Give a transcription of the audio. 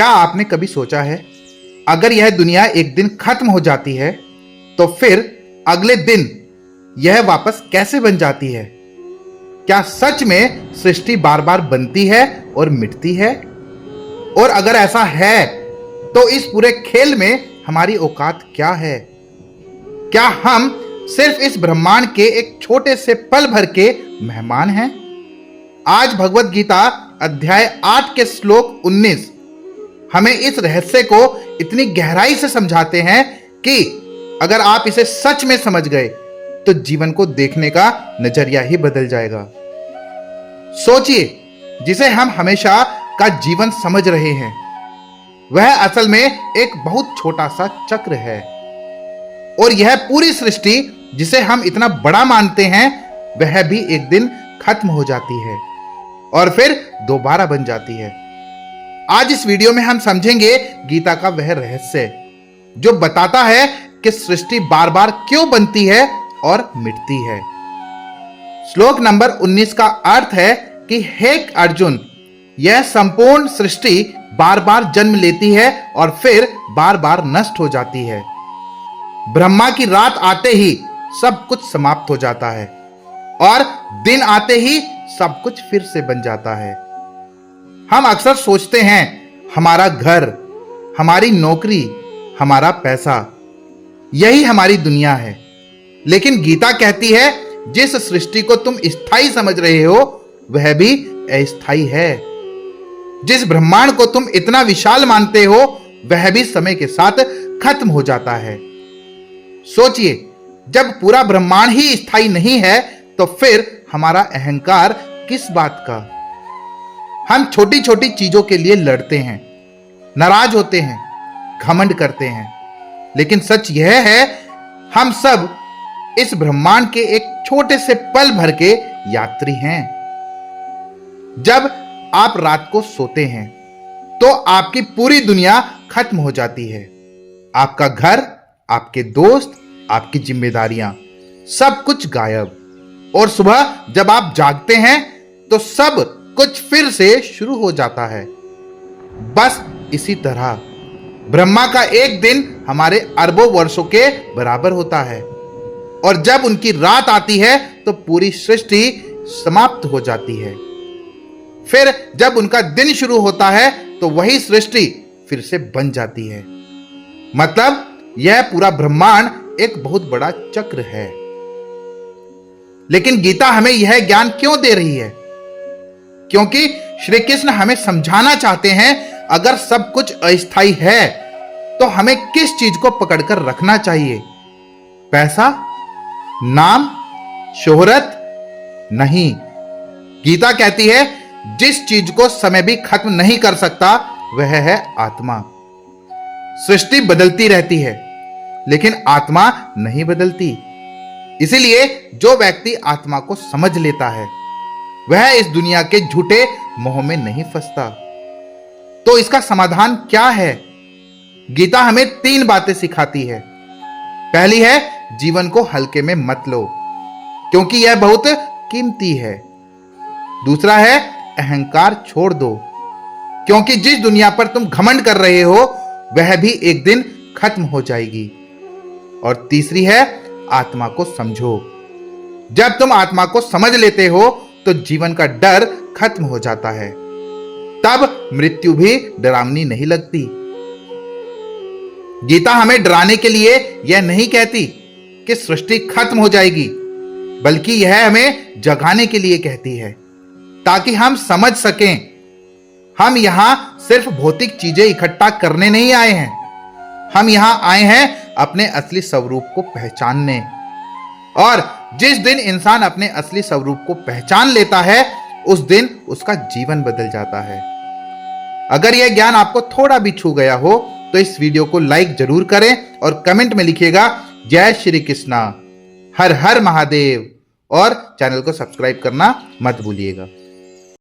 क्या आपने कभी सोचा है, अगर यह दुनिया एक दिन खत्म हो जाती है तो फिर अगले दिन यह वापस कैसे बन जाती है? क्या सच में सृष्टि बार बार बनती है और मिटती है? और अगर ऐसा है तो इस पूरे खेल में हमारी औकात क्या है? क्या हम सिर्फ इस ब्रह्मांड के एक छोटे से पल भर के मेहमान हैं? आज भगवत गीता अध्याय 8 के श्लोक 19 हमें इस रहस्य को इतनी गहराई से समझाते हैं कि अगर आप इसे सच में समझ गए तो जीवन को देखने का नजरिया ही बदल जाएगा। सोचिए, जिसे हम हमेशा का जीवन समझ रहे हैं वह असल में एक बहुत छोटा सा चक्र है, और यह पूरी सृष्टि जिसे हम इतना बड़ा मानते हैं वह भी एक दिन खत्म हो जाती है और फिर दोबारा बन जाती है। आज इस वीडियो में हम समझेंगे गीता का वह रहस्य जो बताता है कि सृष्टि बार बार क्यों बनती है और मिटती है। श्लोक नंबर 19 का अर्थ है कि हे अर्जुन, यह संपूर्ण सृष्टि बार बार जन्म लेती है और फिर बार बार नष्ट हो जाती है। ब्रह्मा की रात आते ही सब कुछ समाप्त हो जाता है और दिन आते ही सब कुछ फिर से बन जाता है। हम अक्सर सोचते हैं हमारा घर, हमारी नौकरी, हमारा पैसा, यही हमारी दुनिया है। लेकिन गीता कहती है जिस सृष्टि को तुम स्थायी समझ रहे हो वह भी अस्थायी है। जिस ब्रह्मांड को तुम इतना विशाल मानते हो वह भी समय के साथ खत्म हो जाता है। सोचिए, जब पूरा ब्रह्मांड ही स्थायी नहीं है तो फिर हमारा अहंकार किस बात का? हम छोटी छोटी चीजों के लिए लड़ते हैं, नाराज होते हैं, घमंड करते हैं, लेकिन सच यह है हम सब इस ब्रह्मांड के एक छोटे से पल भर के यात्री हैं। जब आप रात को सोते हैं तो आपकी पूरी दुनिया खत्म हो जाती है। आपका घर, आपके दोस्त, आपकी जिम्मेदारियां, सब कुछ गायब। और सुबह जब आप जागते हैं तो सब कुछ फिर से शुरू हो जाता है। बस इसी तरह ब्रह्मा का एक दिन हमारे अरबों वर्षों के बराबर होता है, और जब उनकी रात आती है तो पूरी सृष्टि समाप्त हो जाती है। फिर जब उनका दिन शुरू होता है तो वही सृष्टि फिर से बन जाती है। मतलब यह पूरा ब्रह्मांड एक बहुत बड़ा चक्र है। लेकिन गीता हमें यह ज्ञान क्यों दे रही है? क्योंकि श्री कृष्ण हमें समझाना चाहते हैं अगर सब कुछ अस्थायी है तो हमें किस चीज को पकड़कर रखना चाहिए? पैसा, नाम, शोहरत? नहीं। गीता कहती है जिस चीज को समय भी खत्म नहीं कर सकता वह है आत्मा। सृष्टि बदलती रहती है लेकिन आत्मा नहीं बदलती। इसीलिए जो व्यक्ति आत्मा को समझ लेता है वह इस दुनिया के झूठे मोह में नहीं फंसता। तो इसका समाधान क्या है? गीता हमें 3 बातें सिखाती है। पहली है, जीवन को हल्के में मत लो क्योंकि यह बहुत कीमती है। दूसरा है, अहंकार छोड़ दो क्योंकि जिस दुनिया पर तुम घमंड कर रहे हो वह भी एक दिन खत्म हो जाएगी। और तीसरी है, आत्मा को समझो। जब तुम आत्मा को समझ लेते हो तो जीवन का डर खत्म हो जाता है। तब मृत्यु भी डरावनी नहीं लगती। गीता हमें डराने के लिए यह नहीं कहती कि सृष्टि खत्म हो जाएगी, बल्कि यह हमें जगाने के लिए कहती है ताकि हम समझ सकें हम यहां सिर्फ भौतिक चीजें इकट्ठा करने नहीं आए हैं। हम यहां आए हैं अपने असली स्वरूप को पहचानने। और जिस दिन इंसान अपने असली स्वरूप को पहचान लेता है उस दिन उसका जीवन बदल जाता है। अगर यह ज्ञान आपको थोड़ा भी छू गया हो तो इस वीडियो को लाइक जरूर करें और कमेंट में लिखिएगा जय श्री कृष्णा, हर हर महादेव, और चैनल को सब्सक्राइब करना मत भूलिएगा।